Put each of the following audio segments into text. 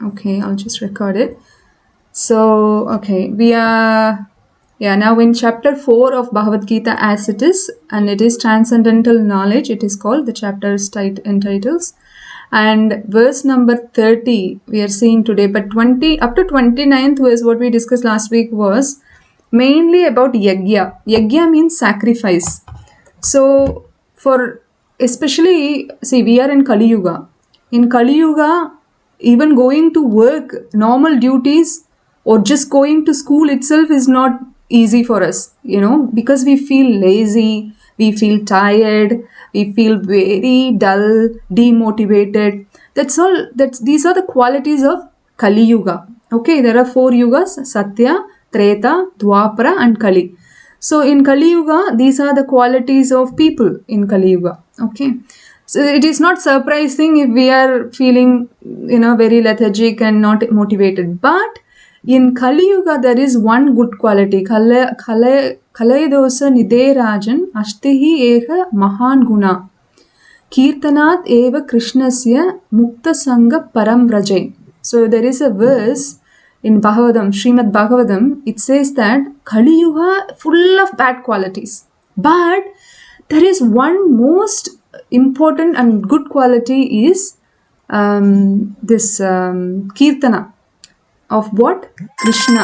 Okay, I'll just record it. So, okay, we are now in chapter 4 of Bhagavad Gita as it is, and it is transcendental knowledge. It is called, the chapter is entitles, and verse number 30 we are seeing today, but 20 up to 29th verse what we discussed last week was mainly about yagya. Yagya means sacrifice. So for especially, see, we are in Kali Yuga. In Kali Yuga, even going to work, normal duties, or just going to school itself is not easy for us, because we feel lazy, we feel tired, we feel very dull, demotivated. These are the qualities of Kali Yuga. Okay, there are 4 yugas: Satya, Treta, Dwapara, and Kali. So in Kali Yuga, these are the qualities of people in Kali Yuga. Okay. So it is not surprising if we are feeling, very lethargic and not motivated. But in Kali Yuga, there is one good quality. Kalayadosa nide rajan ashtihi eha mahan guna. Kirtanat eva krishnasya mukta sangha param vrajay. So there is a verse in Bhagavatam, Srimad Bhagavatam. It says that Kali Yuga full of bad qualities. But there is one most important and good quality is this Kirtana of what? Krishna.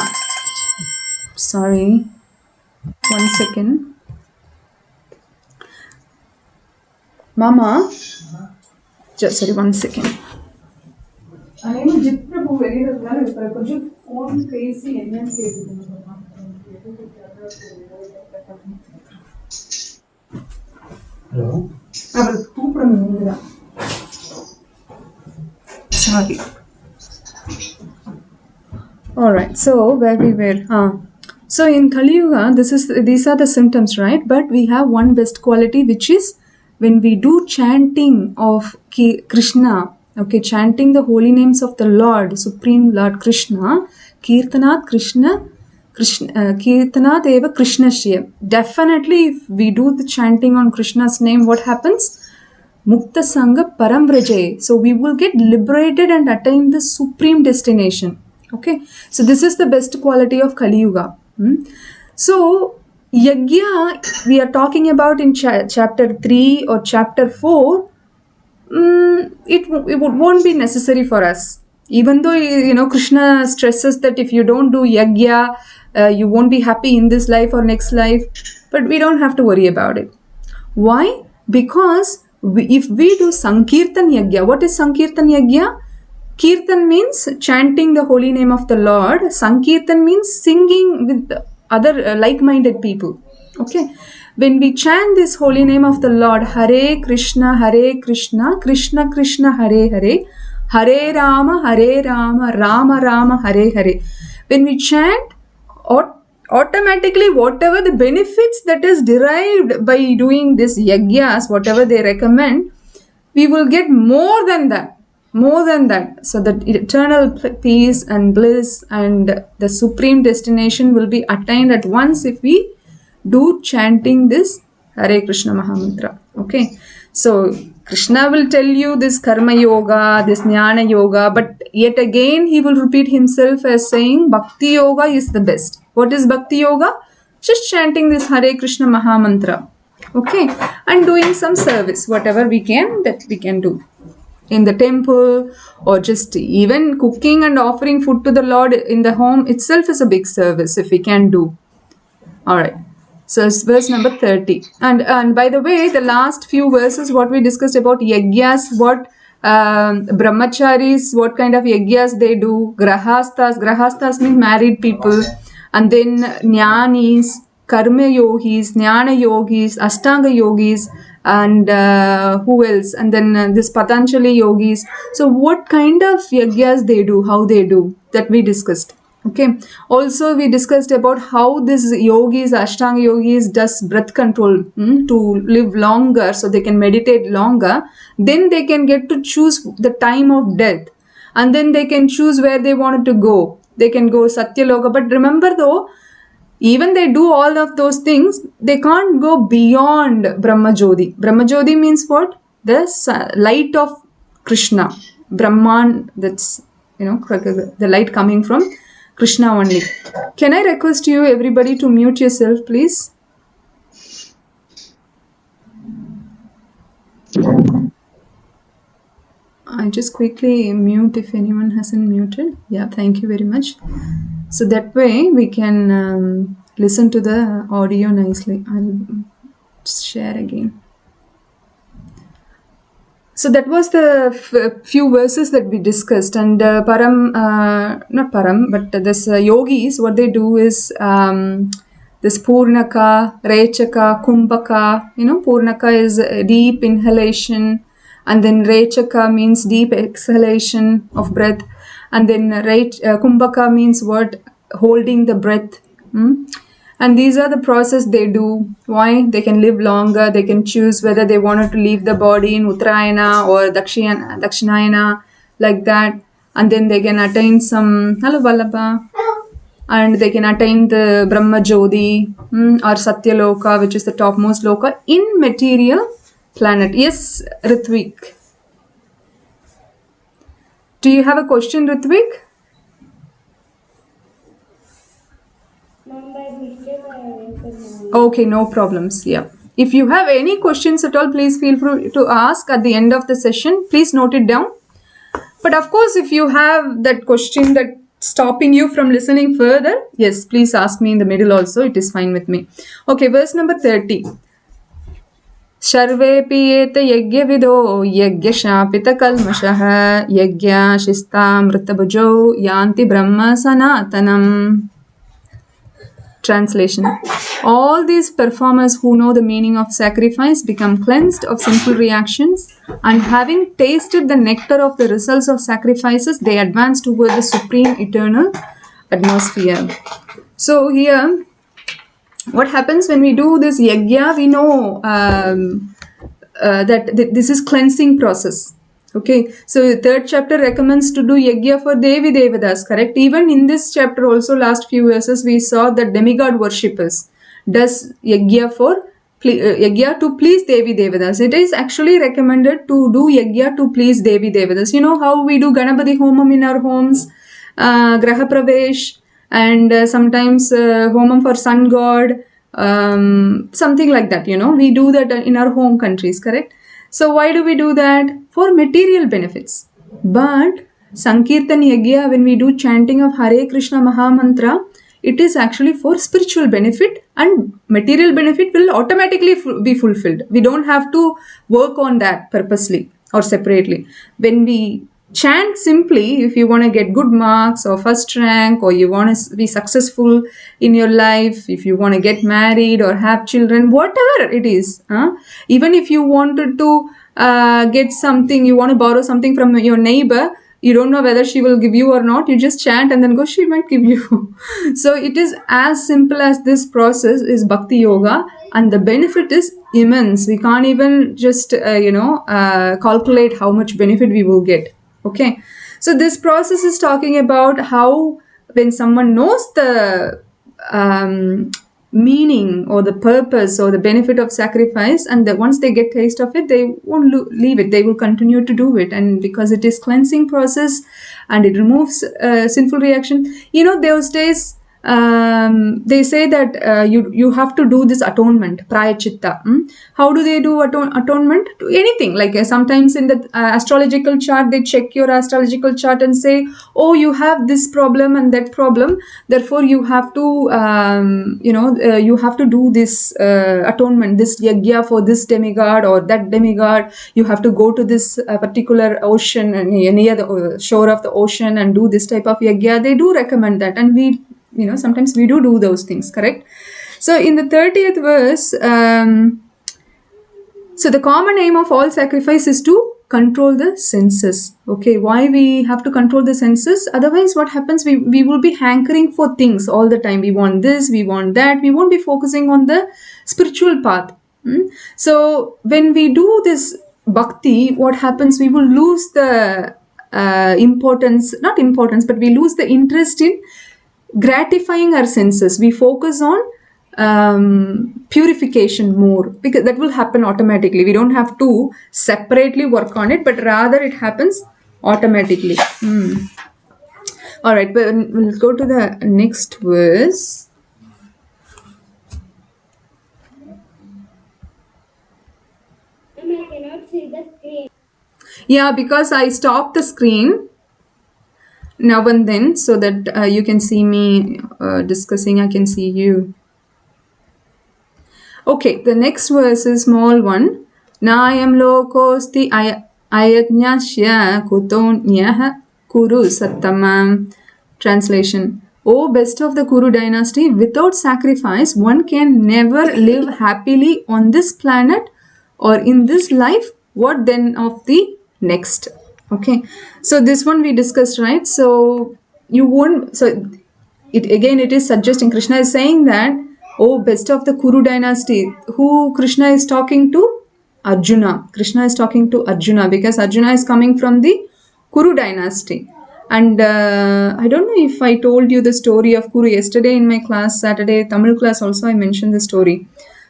Sorry. One second. Mama. Sorry, one second. నేను జిత్ ప్రభు వెళ్ళినారు ఇక్కడ కొంచెం phone பேசி என்னன்னு கேக்குதுங்க. Hello அவர் கூப்பிடுங்க. Sorry. All right. So where we were? So in Kali Yuga, these are the symptoms, right? But we have one best quality, which is when we do chanting of Krishna. Okay, chanting the holy names of the Lord, Supreme Lord Krishna, Kirtanat Kirtanat eva Krishnasya. Definitely, if we do the chanting on Krishna's name, what happens? Mukta Sangha Param Vrajay. So we will get liberated and attain the supreme destination. Okay, so this is the best quality of Kali Yuga. So Yagya, we are talking about in chapter 3 or chapter 4. It won't be necessary for us, even though Krishna stresses that if you don't do yagya, you won't be happy in this life or next life, but we don't have to worry about it. Why? Because if we do Sankirtan yagya. What is Sankirtan yagya? Kirtan means chanting the holy name of the Lord. Sankirtan means singing with other like-minded people. Okay, when we chant this holy name of the Lord, Hare Krishna, Krishna Krishna, Hare Hare, Hare Rama, Rama Rama, Hare Hare. When we chant, automatically whatever the benefits that is derived by doing this yagyas, whatever they recommend, we will get more than that. So that eternal peace and bliss and the supreme destination will be attained at once if we do chanting this Hare Krishna Mahamantra. Okay, so Krishna will tell you this karma yoga, this jnana yoga, but yet again he will repeat himself as saying bhakti yoga is the best. What is bhakti yoga? Just chanting this Hare Krishna Mahamantra. Okay, and doing some service, whatever we can do in the temple, or just even cooking and offering food to the Lord in the home itself is a big service if we can do. All right. So it's verse number 30. And by the way, the last few verses, what we discussed about yagyas, what brahmacharis, what kind of yagyas they do, grahastas mean married people, and then jnanis, karma yogis, jnana yogis, ashtanga yogis, and who else? And then this Patanjali yogis. So what kind of yagyas they do, how they do, that we discussed. Okay. Also, we discussed about how this yogis, Ashtanga yogis, does breath control to live longer, so they can meditate longer. Then they can get to choose the time of death, and then they can choose where they wanted to go. They can go Satyaloka. But remember though, even they do all of those things, they can't go beyond Brahmajyoti. Brahmajyoti means what? The light of Krishna. Brahman, that's the light coming from Krishna only. Can I request you, everybody, to mute yourself, please? I just quickly mute if anyone hasn't muted. Yeah, thank you very much. So that way we can listen to the audio nicely. I'll just share again. So that was the few verses that we discussed, and not Param, but this yogis, what they do is this Purnaka, Rechaka, Kumbhaka. Purnaka is deep inhalation, and then Rechaka means deep exhalation of breath, and then Kumbhaka means what? Holding the breath. And these are the process they do. Why? They can live longer. They can choose whether they wanted to leave the body in Uttarayana or Dakshinayana, like that. And then they can attain some, hello Vallabha, and they can attain the Brahma Jyoti or Satyaloka, which is the topmost loka in material planet. Yes, Ritvik. Do you have a question, Ritvik? Okay, no problems. Yeah. If you have any questions at all, please feel free to ask at the end of the session. Please note it down. But of course, if you have that question that's stopping you from listening further, yes, please ask me in the middle also. It is fine with me. Okay, verse number 30. Sharvepi yete yagya vido yagya shapita kalmashaha yagya shistamritabhajo yanti brahma sanatanam. Translation. All these performers who know the meaning of sacrifice become cleansed of sinful reactions, and having tasted the nectar of the results of sacrifices, they advance toward the supreme eternal atmosphere. So here, what happens when we do this yagya? We know that this is cleansing process. Okay, so the third chapter recommends to do yagya for Devi Devadas, correct? Even in this chapter also, last few verses, we saw that demigod worshippers does yagya to please Devi Devadas. It is actually recommended to do yagya to please Devi Devadas. You know how we do Ganapati Homam in our homes, Graha Pravesh, and sometimes Homam for sun god, something like that, we do that in our home countries, correct? So why do we do that? For material benefits. But Sankirtan Yagya, when we do chanting of Hare Krishna Mahamantra, it is actually for spiritual benefit, and material benefit will automatically be fulfilled. We don't have to work on that purposely or separately. When we chant simply, if you want to get good marks or first rank, or you want to be successful in your life, if you want to get married or have children, whatever it is, even if you wanted to get something, you want to borrow something from your neighbor, you don't know whether she will give you or not, you just chant and then go, she might give you. So it is as simple as this process is Bhakti Yoga, and the benefit is immense. We can't even just calculate how much benefit we will get. Okay, so this process is talking about how when someone knows the meaning or the purpose or the benefit of sacrifice, and that once they get taste of it, they won't leave it. They will continue to do it, and because it is cleansing process and it removes sinful reaction. Those days they say that you have to do this atonement, prayachitta. How do they do atonement? To anything, like sometimes in the astrological chart, they check your astrological chart and say, oh, you have this problem and that problem, therefore you have to you have to do this atonement, this yagya for this demigod or that demigod. You have to go to this particular ocean near the shore of the ocean and do this type of yagya. They do recommend that, and we sometimes we do those things, correct? So in the 30th verse, so the common aim of all sacrifice is to control the senses. Okay, why we have to control the senses? Otherwise what happens, we will be hankering for things all the time. We want this, we want that. We won't be focusing on the spiritual path. So when we do this bhakti, what happens, we will lose the not importance, but we lose the interest in gratifying our senses. We focus on purification more, because that will happen automatically. We don't have to separately work on it, but rather it happens automatically. All right, but we'll go to the next verse. I cannot see the screen. Yeah, because I stopped the screen now and then so that you can see me discussing. I can see you. Okay, the next verse is small one. Nayam lokosti ayatnyasya kutonyah kuru sattamam. Translation. O best of the Kuru dynasty, without sacrifice, one can never live happily on this planet or in this life. What then of the next? Okay, so this one we discussed, right? So you won't. So it is suggesting, Krishna is saying that, oh, best of the Kuru dynasty, who Krishna is talking to? Arjuna. Krishna is talking to Arjuna because Arjuna is coming from the Kuru dynasty. And I don't know if I told you the story of Kuru yesterday in my class, Saturday Tamil class also I mentioned the story.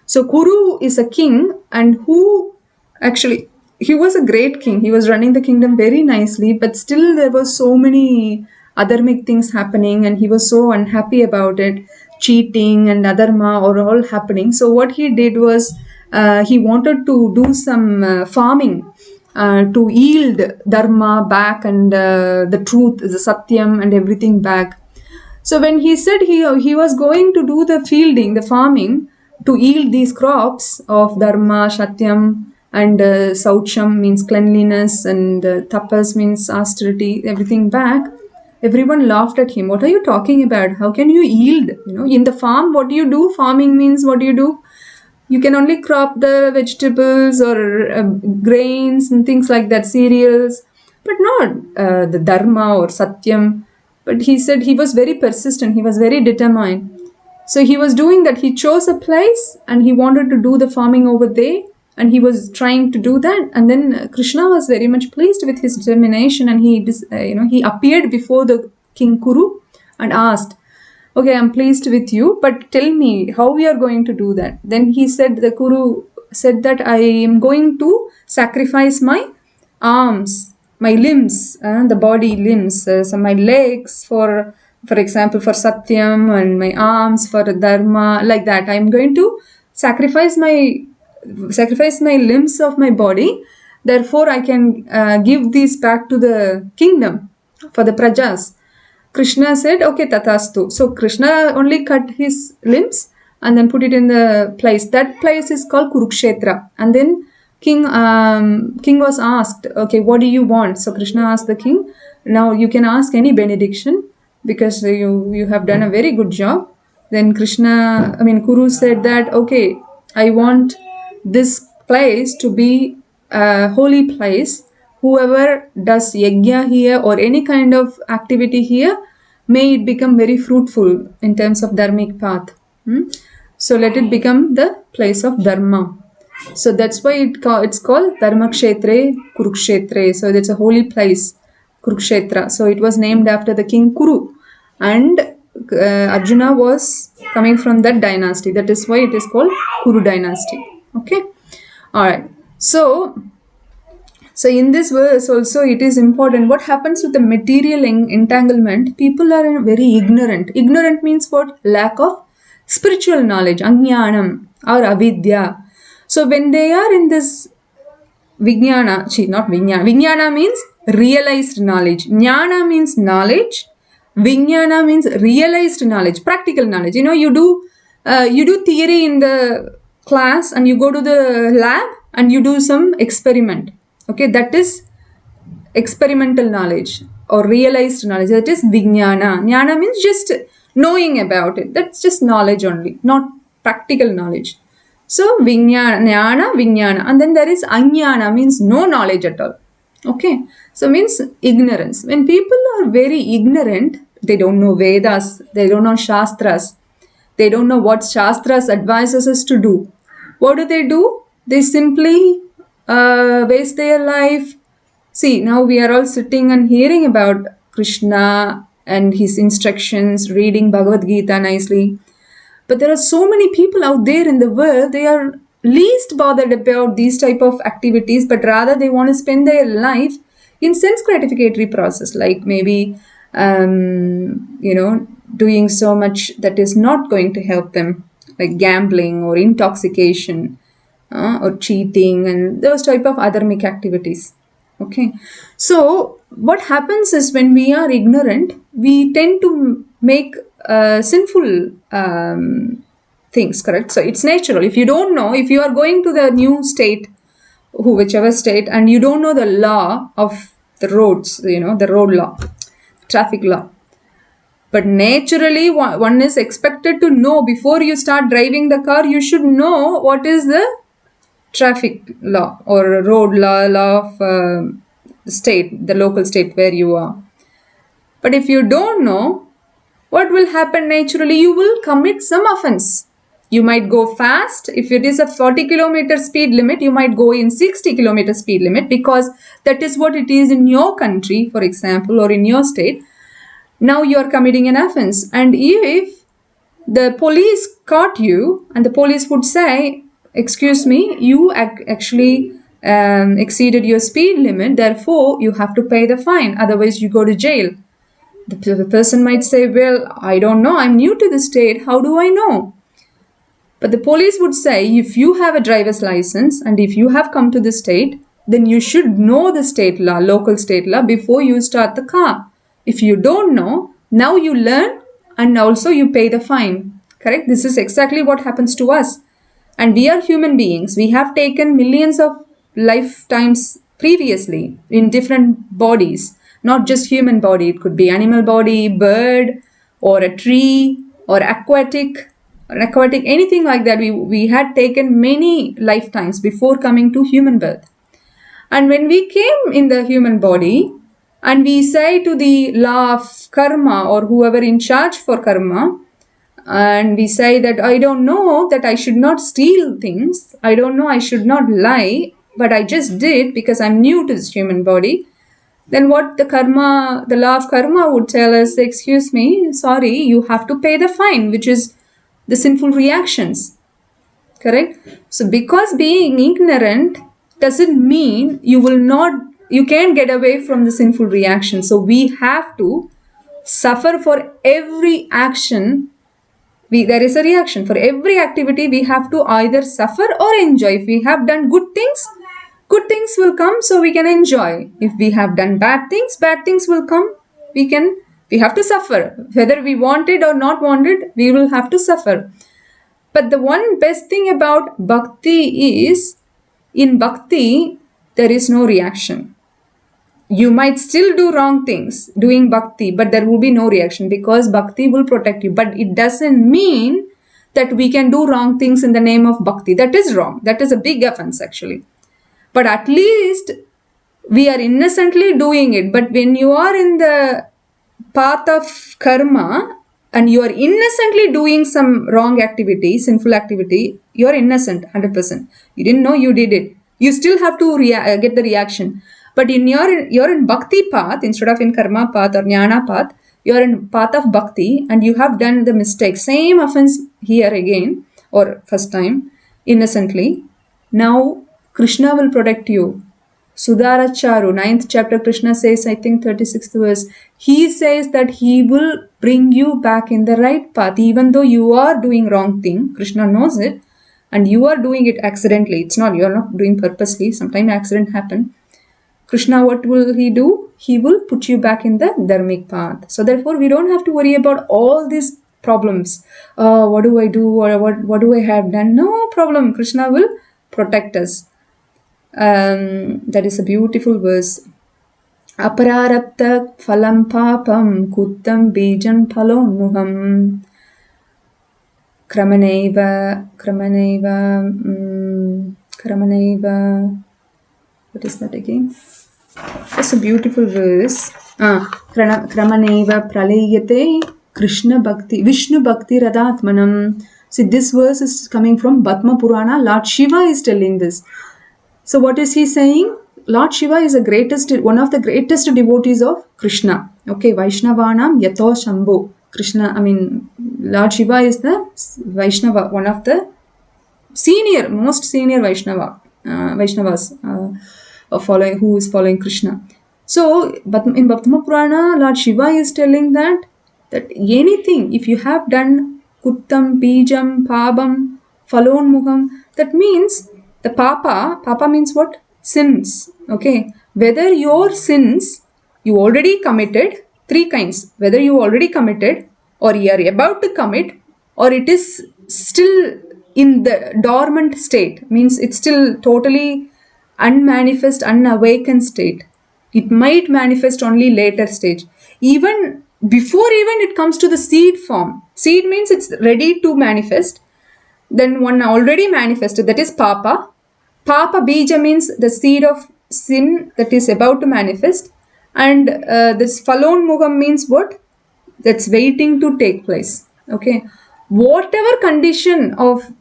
So Kuru is a king, and who actually, he was a great king. He was running the kingdom very nicely, but still there were so many adharmic things happening, and he was so unhappy about it. Cheating and adharma are all happening. So what he did was, he wanted to do some farming to yield dharma back, and the truth, the satyam, and everything back. So when he said he was going to do the fielding, the farming, to yield these crops of dharma, satyam, and saucham means cleanliness, and tapas means austerity, everything back. Everyone laughed at him. What are you talking about? How can you yield? In the farm, what do you do? Farming means what do you do? You can only crop the vegetables or grains and things like that, cereals, but not the dharma or satyam. But he said he was very persistent, he was very determined. So he was doing that. He chose a place and he wanted to do the farming over there, and he was trying to do that. And then Krishna was very much pleased with his determination, and he appeared before the king Kuru and asked, okay, I'm pleased with you, but tell me how we are going to do that. Then the Kuru said that I am going to sacrifice my arms, my limbs, the body limbs, so my legs for example, for Satyam, and my arms for Dharma, like that. I'm going to sacrifice my limbs of my body. Therefore, I can give these back to the kingdom for the prajas. Krishna said, okay, tatastu. So Krishna only cut his limbs and then put it in the place. That place is called Kurukshetra. And then king was asked, okay, what do you want? So Krishna asked the king, now you can ask any benediction because you have done a very good job. Then Kuru said that, okay, I want this place to be a holy place. Whoever does yajna here or any kind of activity here, may it become very fruitful in terms of dharmic path. So let it become the place of dharma. So that's why it's called Dharma Kshetre Kurukshetre. So it's a holy place, Kurukshetra. So it was named after the king Kuru, and Arjuna was coming from that dynasty. That is why it is called Kuru dynasty. Okay. All right. So in this verse also it is important. What happens with the material entanglement? People are very ignorant. Ignorant means what? Lack of spiritual knowledge, ajnanam or avidya. So when they are in this vijnana, not vijnana. Vijnana means realized knowledge. Jnana means knowledge. Vijnana means realized knowledge, practical knowledge. You do theory in the class, and you go to the lab and you do some experiment. Okay, that is experimental knowledge or realized knowledge. That is vijnana. Jnana means just knowing about it. That's just knowledge only, not practical knowledge. So jnana, vijnana, and then there is ajnana, means no knowledge at all. Okay, so means ignorance. When people are very ignorant, they don't know Vedas, they don't know Shastras, they don't know what Shastras advises us to do. What do? They simply waste their life. See, now we are all sitting and hearing about Krishna and his instructions, reading Bhagavad Gita nicely. But there are so many people out there in the world, they are least bothered about these type of activities, but rather they want to spend their life in sense gratificatory process, like maybe doing so much that is not going to help them, like gambling or intoxication or cheating and those type of adharmic activities. Okay, so what happens is when we are ignorant, we tend to make sinful things, correct? So it's natural. If you don't know, if you are going to the new state, whichever state, and you don't know the law of the roads, the road law, traffic law, but naturally one is expected to know before you start driving the car. You should know what is the traffic law or road law of the local state where you are. But if you don't know, what will happen naturally? You will commit some offense. You might go fast. If it is a 40 kilometer speed limit, you might go in 60 kilometer speed limit, because that is what it is in your country, for example, or in your state. Now you are committing an offense. And if the police caught you and the police would say, excuse me, you actually exceeded your speed limit, therefore you have to pay the fine, otherwise you go to jail. The person might say, well, I don't know, I'm new to the state, how do I know? But the police would say, if you have a driver's license and if you have come to the state, then you should know the state law, local state law, before you start the car. If you don't know, now you learn and also you pay the fine. Correct? This is exactly what happens to us. And we are human beings. We have taken millions of lifetimes previously in different bodies, not just human body. It could be animal body, bird, or a tree, or aquatic, anything like that. We had taken many lifetimes before coming to human birth. And when we came in the human body, and we say to the law of karma or whoever in charge for karma, and we say that I don't know that I should not steal things, I don't know I should not lie, but I just did because I'm new to this human body, then what the law of karma would tell us, excuse me, sorry, you have to pay the fine, which is the sinful reactions. Correct? So because being ignorant doesn't mean you can't get away from the sinful reaction. So we have to suffer for every action. There is a reaction. For every activity, we have to either suffer or enjoy. If we have done good things will come, so we can enjoy. If we have done bad things will come. We have to suffer. Whether we want it or not want it, we will have to suffer. But the one best thing about bhakti is, in bhakti, there is no reaction. You might still do wrong things doing bhakti, but there will be no reaction because bhakti will protect you. But it doesn't mean that we can do wrong things in the name of bhakti. That is wrong. That is a big offense actually. But at least we are innocently doing it. But when you are in the path of karma and you are innocently doing some wrong activity, sinful activity, you are innocent 100%. You didn't know you did it. You still have to get the reaction. But you're in bhakti path instead of in karma path or jnana path. You're in path of bhakti and you have done the mistake. Same offense here again or first time innocently. Now Krishna will protect you. Sudaracharu, 9th chapter, Krishna says, I think 36th verse, he says that he will bring you back in the right path. Even though you are doing wrong thing, Krishna knows it, and you are doing it accidentally. You are not doing purposely. Sometimes accident happen. Krishna, what will he do? He will put you back in the dharmic path. So therefore, we don't have to worry about all these problems. What do I do? Or what do I have done? No problem. Krishna will protect us. That is a beautiful verse. Apararapta phalam papam kuttam bijam phalonmuham kramaneva. What is that again? That's a beautiful verse. Kramaneva pralayate Krishna bhakti Vishnu bhakti radatmanam. See, this verse is coming from Bhatma Purana. Lord Shiva is telling this. So what is he saying? Lord Shiva is one of the greatest devotees of Krishna. Okay, Vaishnavanam Yato Shambhu. Krishna, Lord Shiva is the Vaishnava, one of the most senior Vaishnavas who is following Krishna. So, but in Bhaktama Purana, Lord Shiva is telling that anything, if you have done Kuttam, Bijam, Pabam, Falonmukham, that means the Papa means what? Sins. Okay. Whether your sins you already committed, three kinds, whether you already committed, or you are about to commit, or it is still in the dormant state, means it's still totally unmanifest, unawakened state. It might manifest only later stage. Even before even it comes to the seed form. Seed means it's ready to manifest. Then one already manifested, that is Papa. Papa Bija means the seed of sin that is about to manifest. And this Falon Mugam means what? That's waiting to take place. Okay. Whatever condition of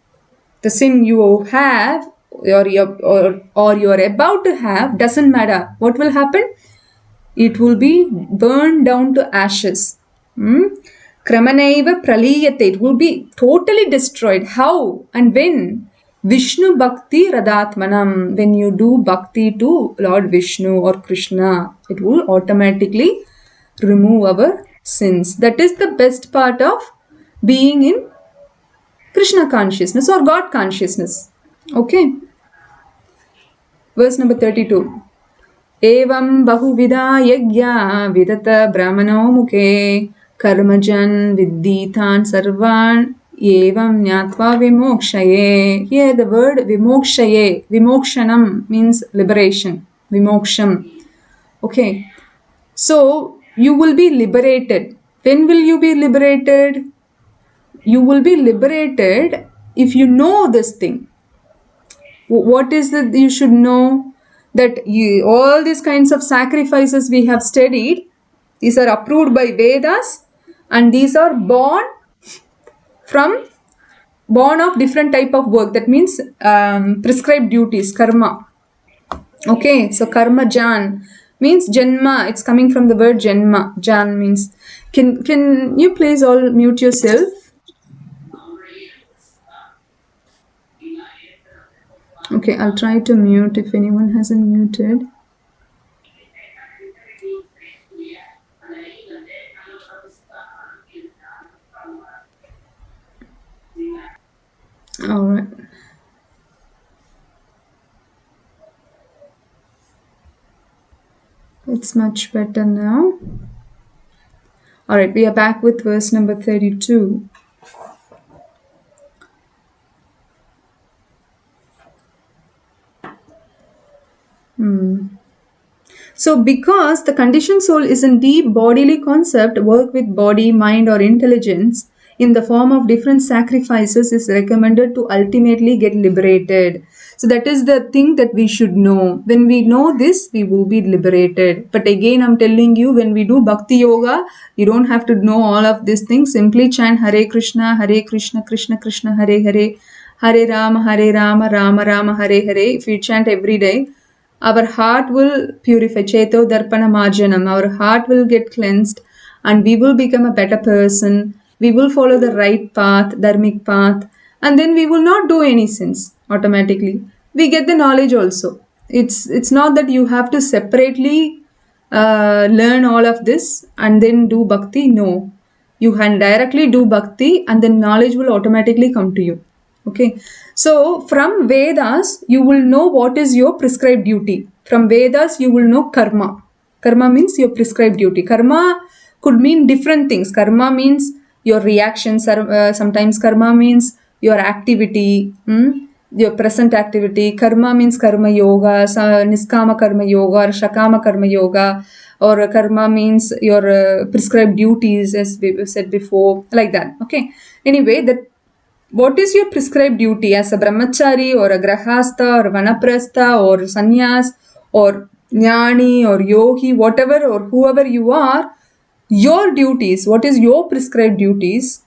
the sin you have or you're about to have, doesn't matter. What will happen? It will be burned down to ashes. Kramanaiva praliyate. It will be totally destroyed. How and when? Vishnu Bhakti Radhatmanam. When you do bhakti to Lord Vishnu or Krishna, it will automatically remove our sins. That is the best part of being in Krishna consciousness or God consciousness. Okay. Verse number 32. Evam bahuvida yajna vidata brahmano mukhe karmajan vidditan sarvan evam nyatva vimokshaye. Here the word vimokshaye, vimokshanam means liberation, vimoksham. Okay. So you will be liberated. When will you be liberated? You will be liberated if you know this thing. What is it you should know? That all these kinds of sacrifices we have studied, these are approved by Vedas, and these are born of different type of work. That means prescribed duties, karma. Okay, so karma jan means janma. It's coming from the word janma. Jan means. Can you please all mute yourself? Okay, I'll try to mute if anyone hasn't muted. All right. It's much better now. All right, we are back with verse number 32. So, because the conditioned soul is a deep bodily concept, work with body, mind, or intelligence in the form of different sacrifices is recommended to ultimately get liberated. So, that is the thing that we should know. When we know this, we will be liberated. But again, I'm telling you, when we do Bhakti Yoga, you don't have to know all of these things. Simply chant Hare Krishna, Krishna Krishna, Hare Hare, Hare Rama, Rama Rama, Hare Hare. If you chant every day, our heart will purify. Cheto Darpana Marjanam. Our heart will get cleansed and we will become a better person. We will follow the right path, dharmic path, and then we will not do any sins automatically. We get the knowledge also. It's not that you have to separately learn all of this and then do bhakti. No. You can directly do bhakti and then knowledge will automatically come to you. Okay, so from Vedas, you will know what is your prescribed duty. From Vedas, you will know karma. Karma means your prescribed duty. Karma could mean different things. Karma means your reactions. Sometimes karma means your activity, your present activity. Karma means karma yoga, niskama karma yoga, or shakama karma yoga. Or karma means your prescribed duties, as we said before, like that. Okay. Anyway, what is your prescribed duty as a brahmachari or a grahastha or vanaprastha or sannyas or jnani or yogi, whatever or whoever you are, your duties, what is your prescribed duties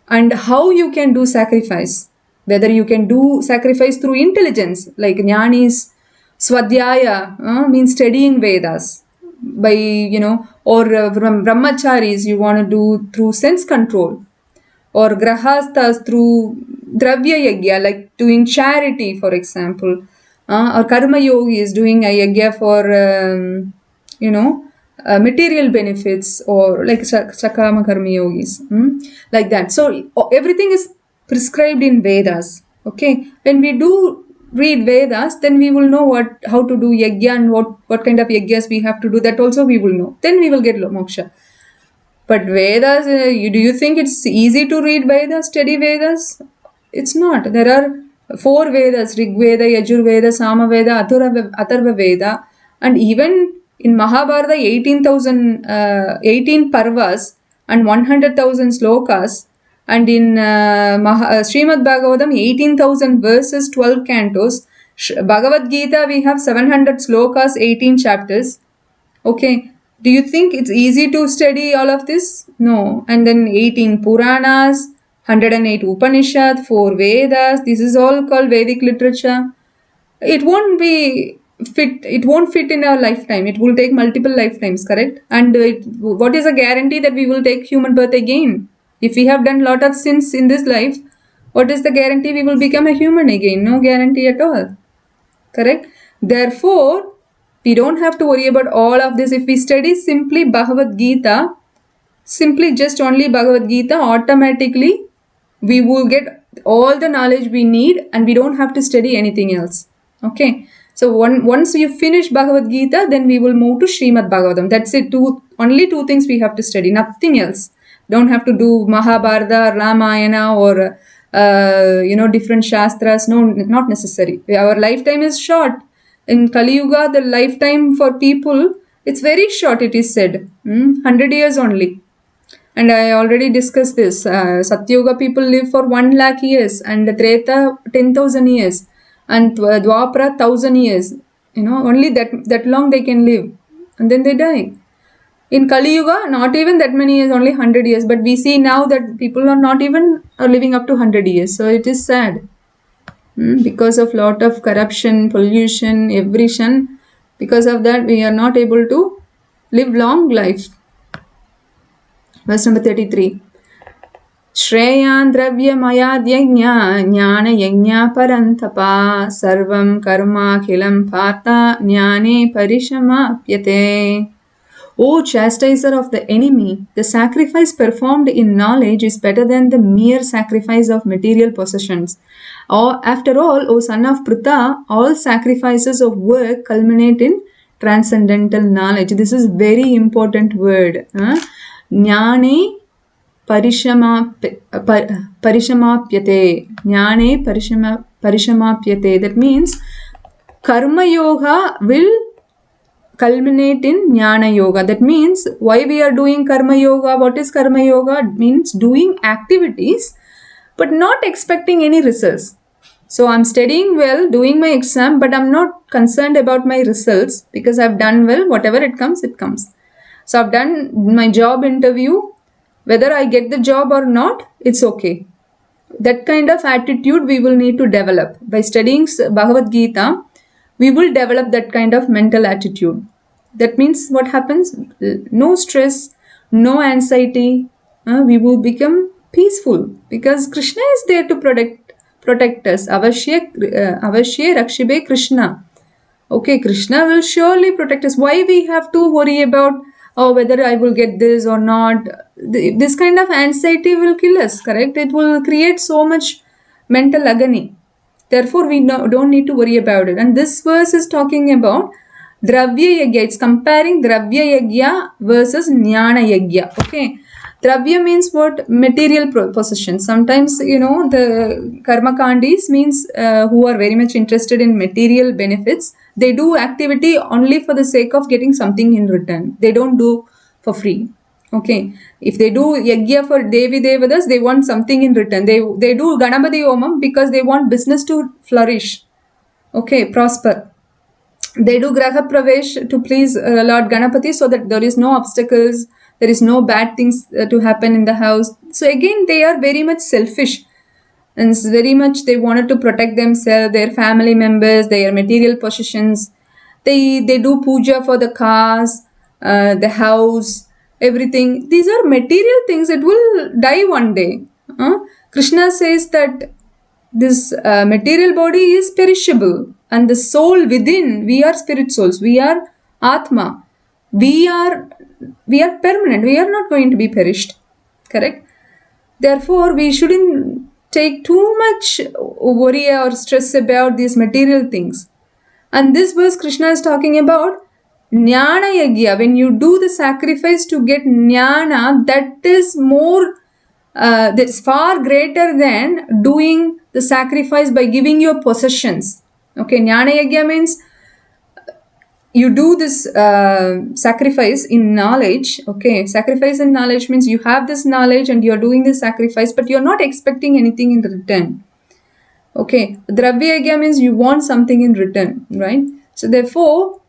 and how you can do sacrifice. Whether you can do sacrifice through intelligence, like jnanis, swadhyaya, means studying Vedas by, or brahmacharis, you want to do through sense control. Or grahasthas through dravya yagya, like doing charity, for example. Or karma yogi is doing a yagya for material benefits, or like Sakama Karmi Yogis, like that. So everything is prescribed in Vedas. Okay, when we do read Vedas, then we will know how to do yajna and what kind of yajnas we have to do. That also we will know. Then we will get moksha. But Vedas, do you think it's easy to read Vedas, study Vedas? It's not. There are 4 Vedas: Rig Veda, Yajur Veda, Sama Veda, Atharva Veda, and even in Mahabharata, 18 Parvas and 100,000 slokas, and in Srimad Bhagavatam, 18,000 verses, 12 cantos. Bhagavad Gita, we have 700 slokas, 18 chapters. Okay, do you think it's easy to study all of this? No. And then 18 Puranas, 108 Upanishad, 4 Vedas. This is all called Vedic literature. It won't fit in our lifetime. It will take multiple lifetimes, correct? And what is a guarantee that we will take human birth again? If we have done lot of sins in this life, what is the guarantee we will become a human again? No guarantee at all. Correct? Therefore, we don't have to worry about all of this. If we study simply Bhagavad Gita, simply just only Bhagavad Gita, automatically we will get all the knowledge we need and we don't have to study anything else. Okay. So once you finish Bhagavad Gita, then we will move to Srimad Bhagavatam. That's it. Only 2 things we have to study, nothing else. Don't have to do Mahabharata, Ramayana, or different shastras. No, not necessary. Our lifetime is short. In Kali Yuga, the lifetime for people, it's very short, it is said. 100 years only. And I already discussed this. Satyuga people live for 1 lakh years, and Treta 10,000 years, and Dwapara 1,000 years. Only that long they can live, and then they die. In Kali Yuga, not even that many years, only 100 years. But we see now that people are not even living up to 100 years. So it is sad. Because of lot of corruption, pollution, aberration, because of that we are not able to live long life. Verse number 33. Shreyan dravyamaya yajna jnana yajna parantapa sarvam karma khilam partha jnane parishamapyate. O chastiser of the enemy, the sacrifice performed in knowledge is better than the mere sacrifice of material possessions. After all, O son of Pritha, all sacrifices of work culminate in transcendental knowledge. This is very important word. Jnane parishamapyate. Jnane parishamapyate. That means karma yoga will culminate in Jnana Yoga. That means why we are doing Karma Yoga. What is Karma Yoga? It means doing activities but not expecting any results. So I'm studying well, doing my exam, but I'm not concerned about my results because I've done well. Whatever it comes, it comes. So I've done my job interview. Whether I get the job or not, it's okay. That kind of attitude we will need to develop. By studying Bhagavad Gita, we will develop that kind of mental attitude. That means what happens? No stress, no anxiety. We will become peaceful because Krishna is there to protect us. Avashya Rakshibe Krishna. Okay, Krishna will surely protect us. Why we have to worry about whether I will get this or not? This kind of anxiety will kill us, correct? It will create so much mental agony. Therefore, we don't need to worry about it. And this verse is talking about Dravya Yagya. It's comparing Dravya Yagya versus Jnana Yagya. Okay. Dravya means what? Material possessions. Sometimes, the Karma Kandis means who are very much interested in material benefits. They do activity only for the sake of getting something in return. They don't do for free. Okay. If they do Yagya for Devi Devadas, they want something in return. They do Ganapati Omam because they want business to flourish. Okay, prosper. They do Graha Pravesh to please Lord Ganapati so that there is no obstacles, there is no bad things to happen in the house. So again, they are very much selfish. And very much they wanted to protect themselves, their family members, their material possessions. They do puja for the cars, the house, everything. These are material things. It will die one day. Krishna says that this material body is perishable and the soul within, we are spirit souls. We are Atma. we are permanent. We are not going to be perished. Correct? Therefore, we shouldn't take too much worry or stress about these material things. And this verse Krishna is talking about Jnana Yagya. When you do the sacrifice to get Jnana, that is more, that's far greater than doing the sacrifice by giving your possessions. Okay, Jnana Yagya means you do this sacrifice in knowledge. Okay, sacrifice in knowledge means you have this knowledge and you're doing this sacrifice, but you're not expecting anything in return. Okay, Dravya Yagya means you want something in return, right? So therefore,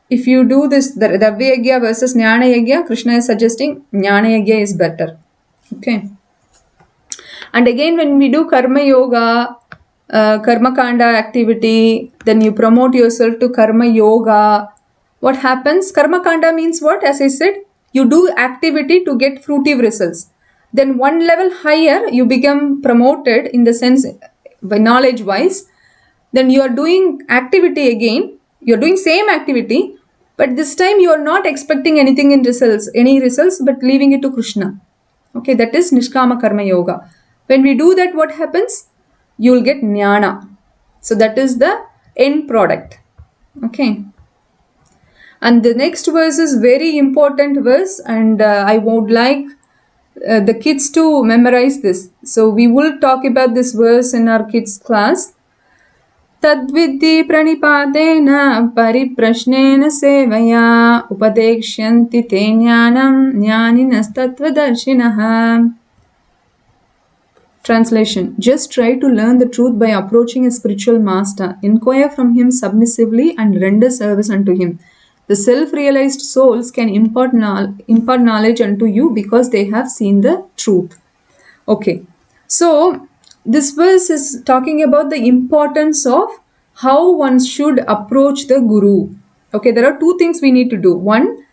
if you do this, the Dravya Yagya versus Jnana Yagya, Krishna is suggesting Jnana Yagya is better. Okay. And again, when we do Karma Yoga, Karma Kanda activity, then you promote yourself to Karma Yoga. What happens? Karma Kanda means what? As I said, you do activity to get fruitive results. Then one level higher, you become promoted in the sense, knowledge wise. Then you are doing activity again. You are doing same activity, but this time you are not expecting anything in results, but leaving it to Krishna. Okay, that is Nishkama Karma Yoga. When we do that, what happens? You will get Jnana. So that is the end product. Okay. And the next verse is very important verse, and I would like the kids to memorize this. So we will talk about this verse in our kids class. तद्विद्धि प्रणिपातेन परिप्रश्नेन सेवया उपदेक्ष्यन्ति ते ज्ञानं ज्ञानिनस्तत्त्वदर्शिनः. Translation: Just try to learn the truth by approaching a spiritual master. Inquire from him submissively and render service unto him. The self-realized souls can impart knowledge unto you because they have seen the truth. Okay, so this verse is talking about the importance of how one should approach the Guru. Okay, there are two things we need to do. One,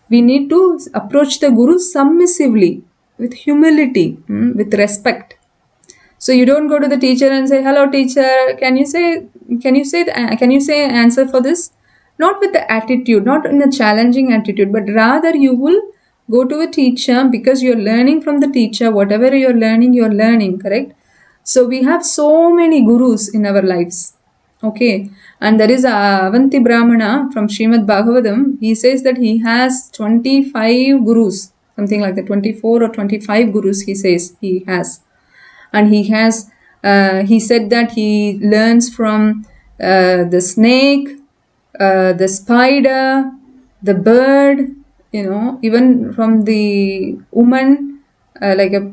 we need to approach the Guru submissively, with humility, with respect. So you don't go to the teacher and say, "Hello, teacher, can you say answer for this?" Not with the attitude, not in a challenging attitude, but rather you will go to a teacher because you're learning from the teacher. Whatever you're learning, correct? So we have so many gurus in our lives. Okay, and there is Avanti Brahmana from Srimad Bhagavatam. He says that he has 25 gurus, something like that, 24 or 25 gurus he says he has. And he said that he learns from the snake, the spider, the bird, even from the woman, like a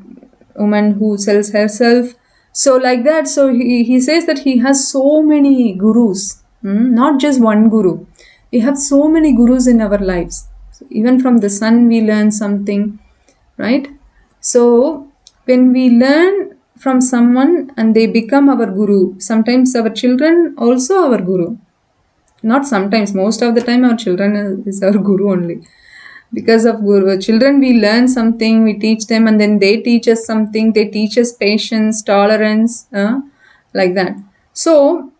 woman who sells herself. So like that, so he says that he has so many gurus, not just one guru. We have so many gurus in our lives. So even from the sun we learn something, right? So when we learn from someone and they become our guru, sometimes our children also our guru. Not sometimes, most of the time our children is our guru only. Because of guru, children we learn something, we teach them, and then they teach us something. They teach us patience, tolerance, like that. So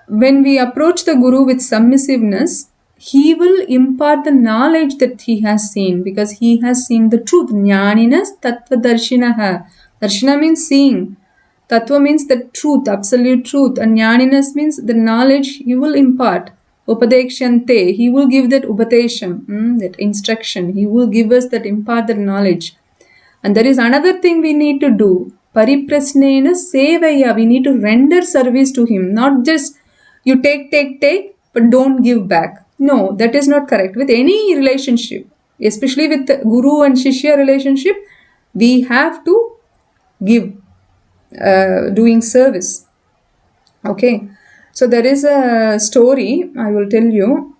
when we approach the guru with submissiveness, he will impart the knowledge that he has seen, because he has seen the truth. Jnaninas tattvadarshinaha. Darshina means seeing. Tattva means the truth, absolute truth. And Jnaninas means the knowledge he will impart. Upadekshante, he will give that upatesham, that instruction. He will give us that, impart that knowledge. And there is another thing we need to do. Pariprasnena sevaya. We need to render service to him. Not just you take, but don't give back. No, that is not correct. With any relationship, especially with the Guru and Shishya relationship, we have to give, doing service. Okay. So there is a story I will tell you,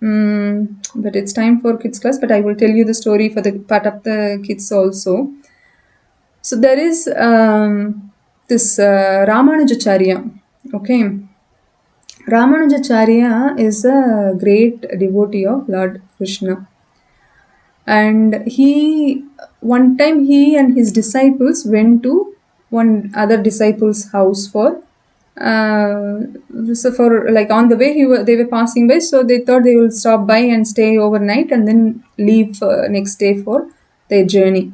but it's time for kids class, but I will tell you the story for the part of the kids also. So there is this Ramanujacharya. Okay. Ramanujacharya is a great devotee of Lord Krishna. And one time he and his disciples went to one other disciple's house for So for like on the way they were passing by, so they thought they will stop by and stay overnight and then leave next day for their journey.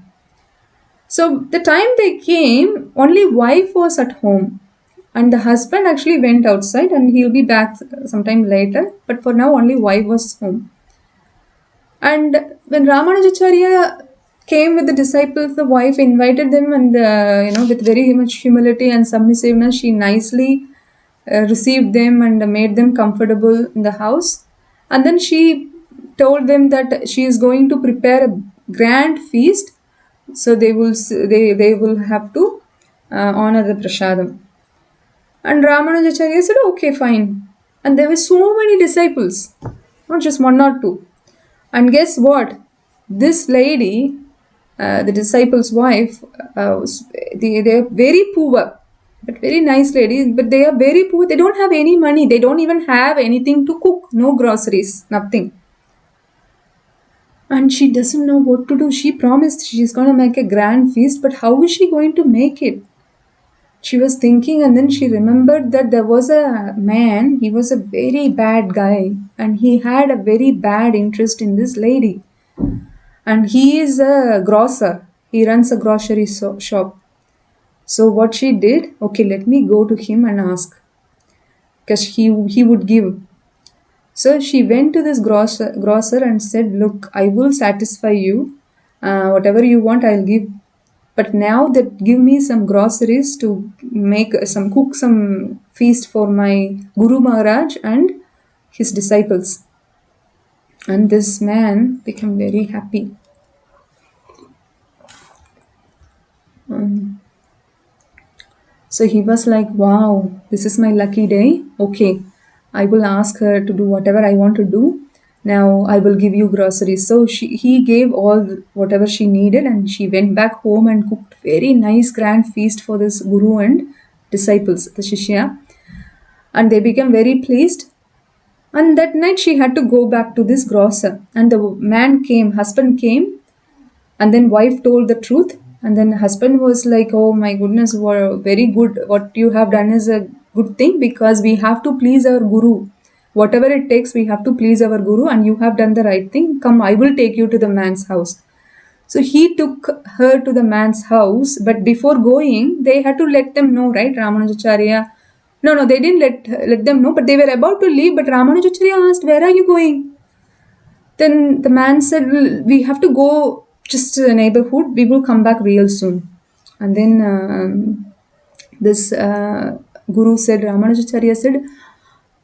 So the time they came, only wife was at home, and the husband actually went outside and he'll be back sometime later. But for now, only wife was home. And when Ramanujacharya came with the disciples, the wife invited them, and with very much humility and submissiveness, she nicely received them and made them comfortable in the house. And then she told them that she is going to prepare a grand feast, so they will have to honor the prasadam. And Ramanujacharya said, okay, fine. And there were so many disciples, not just one or two. And guess what? This lady, the disciple's wife, they are very poor, but very nice lady. But they are very poor. They don't have any money. They don't even have anything to cook. No groceries, nothing. And she doesn't know what to do. She promised she's going to make a grand feast, but how is she going to make it? She was thinking, and then she remembered that there was a man, he was a very bad guy, and he had a very bad interest in this lady. And he is a grocer, he runs a grocery shop. So, what she did, okay, let me go to him and ask, because he would give. So, she went to this grocer and said, look, I will satisfy you, whatever you want, I'll give. But now that give me some groceries to cook some feast for my Guru Maharaj and his disciples. And this man became very happy. So he was like, wow, this is my lucky day. Okay, I will ask her to do whatever I want to do. Now I will give you groceries. So he gave whatever she needed, and she went back home and cooked very nice grand feast for this guru and disciples, the Shishya. And they became very pleased. And that night she had to go back to this grocer. And the husband came, and then wife told the truth. And then husband was like, oh my goodness, very good. What you have done is a good thing, because we have to please our guru. Whatever it takes, we have to please our guru, and you have done the right thing. Come, I will take you to the man's house. So he took her to the man's house, but before going, they had to let them know, right? Ramanujacharya. No, they didn't let them know, but they were about to leave. But Ramanujacharya asked, where are you going? Then the man said, we have to go just to the neighborhood. We will come back real soon. And then this guru said, Ramanujacharya said,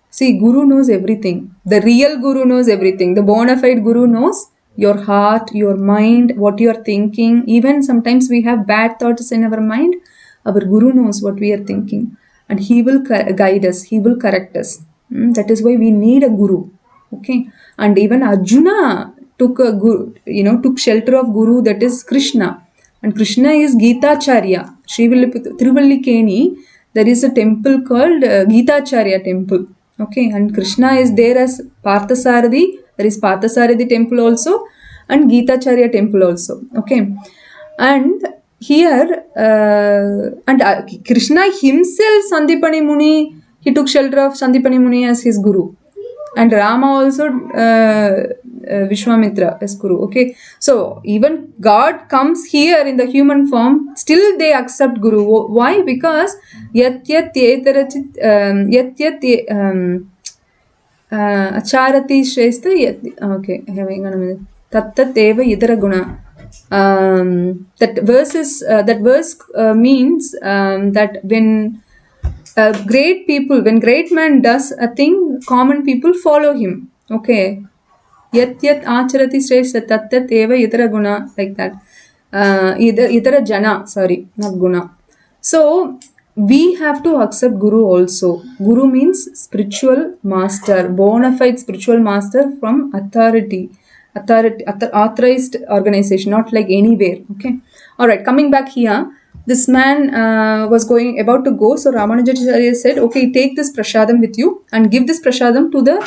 see, Guru knows everything. The real Guru knows everything. The bona fide Guru knows your heart, your mind, what you are thinking. Even sometimes we have bad thoughts in our mind. Our Guru knows what we are thinking, and he will guide us. He will correct us. That is why we need a Guru. Okay, and even Arjuna took took shelter of Guru, that is Krishna, and Krishna is Gitacharya. Tiruvallikeni, there is a temple called Gitacharya temple. Okay, and Krishna is there as Parthasarathi. There is Parthasarathi temple also, and Gitacharya temple also. Okay, and here Krishna himself, Sandipani Muni, he took shelter of Sandipani Muni as his guru, and Rama also Vishwamitra as guru. Okay, so even God comes here in the human form, still they accept guru. Why? Because yat yat acharati shrestha yat. Okay, having a minute. Tat tat eva idara guna. That verse means that when great man does a thing, common people follow him. Okay, yat acharati shrestha tat tat eva idara guna, like that. Idara jana, sorry, not guna. So we have to accept Guru also. Guru means spiritual master, bona fide spiritual master from authorized organization, not like anywhere. Okay, all right, coming back here, this man was about to go. So Ramanujacharya said, okay, take this prasadam with you and give this prasadam to the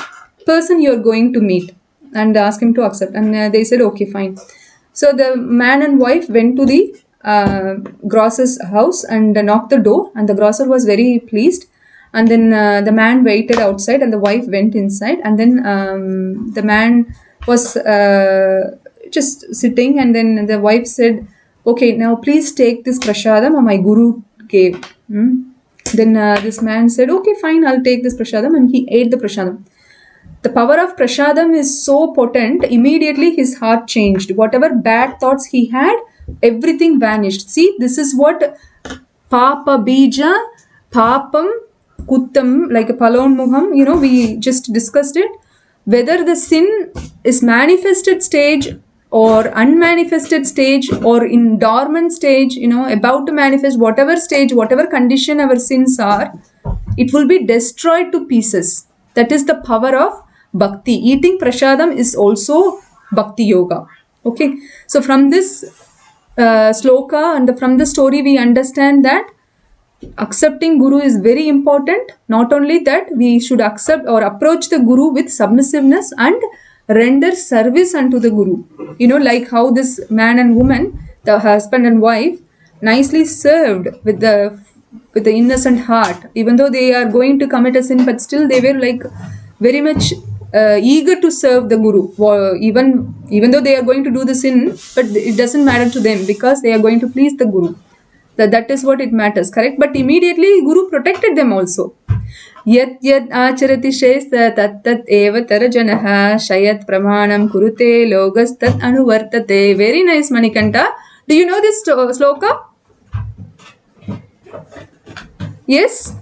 person you are going to meet and ask him to accept. And they said, okay, fine. So the man and wife went to the grocer's house and knocked the door, and the grocer was very pleased. and then the man waited outside and the wife went inside, and then the man was just sitting, and then the wife said, okay, now please take this prasadam my guru gave. Then this man said, okay, fine, I'll take this prasadam, and he ate the prasadam. The power of prasadam is so potent, immediately his heart changed. Whatever bad thoughts he had, everything vanished. See, this is what Papa Bija, Papam, Kuttam, like a Palonmuham, we just discussed it. Whether the sin is manifested stage or unmanifested stage or in dormant stage, about to manifest, whatever stage, whatever condition our sins are, it will be destroyed to pieces. That is the power of bhakti. Eating prasadam is also bhakti yoga. Okay, so from this sloka and from the story we understand that accepting guru is very important. Not only that, we should accept or approach the guru with submissiveness and render service unto the guru. Like how this man and woman, the husband and wife, nicely served with the innocent heart, even though they are going to commit a sin, but still they were like very much eager to serve the guru, even though they are going to do the sin, but it doesn't matter to them because they are going to please the guru. That is what it matters, correct? But immediately guru protected them also. Yat yat acharati shesha tat tat eva tarajanah shayat pramanam kurute logas tat anuvartate. Very nice, Manikanta. Do you know this sloka? Yes?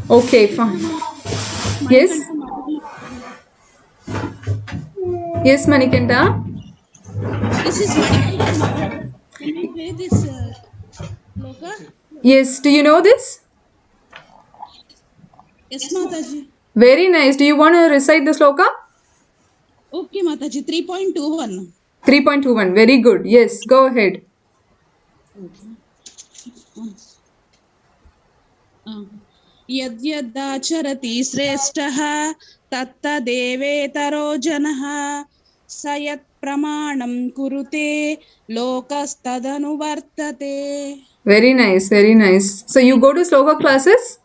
Okay, fine. Yes? Yes, Manikanta? This is Manikanta. Can I play this sloka? Yes, do you know this? Yes, Mataji. Very nice. Do you want to recite the sloka? Okay, Mataji. 3.21. 3.21. Very good. Yes, go ahead. यद्यदाचरति श्रेष्ठः तत्तदेवेतरो जनः स यत्प्रमाणं कुरुते लोकस्तदनुवर्तते. Very nice, very nice. So you go to sloka classes?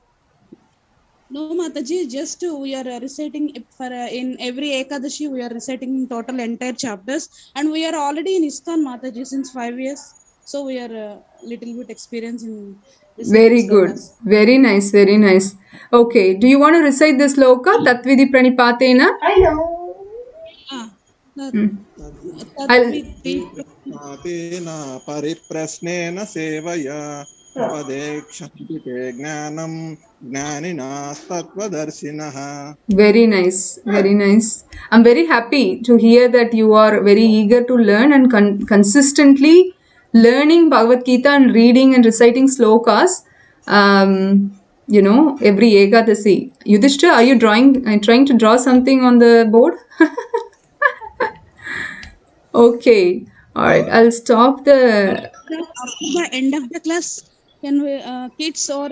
No, Mataji, just we are reciting for in every Ekadashi we are reciting total entire chapters, and we are already in ISKCON, Mataji, since 5 years. So we are little bit experienced in reciting Very good. slokas. Very nice, very nice. Okay, do you want to recite this sloka? Tatvidi pranipatena? I know. तेन परिप्रश्नेन सेवया उपदेक्षन्ति ते ज्ञानं ज्ञानिनास्तत्त्वदर्शिनः. Very nice, very nice. I'm very happy to hear that you are very eager to learn and consistently learning Bhagavad Gita and reading and reciting slokas. Every Ekadasi. Yudhishthira, are you trying to draw something on the board? Okay, all right. I'll stop the. After the end of the class, can we kids or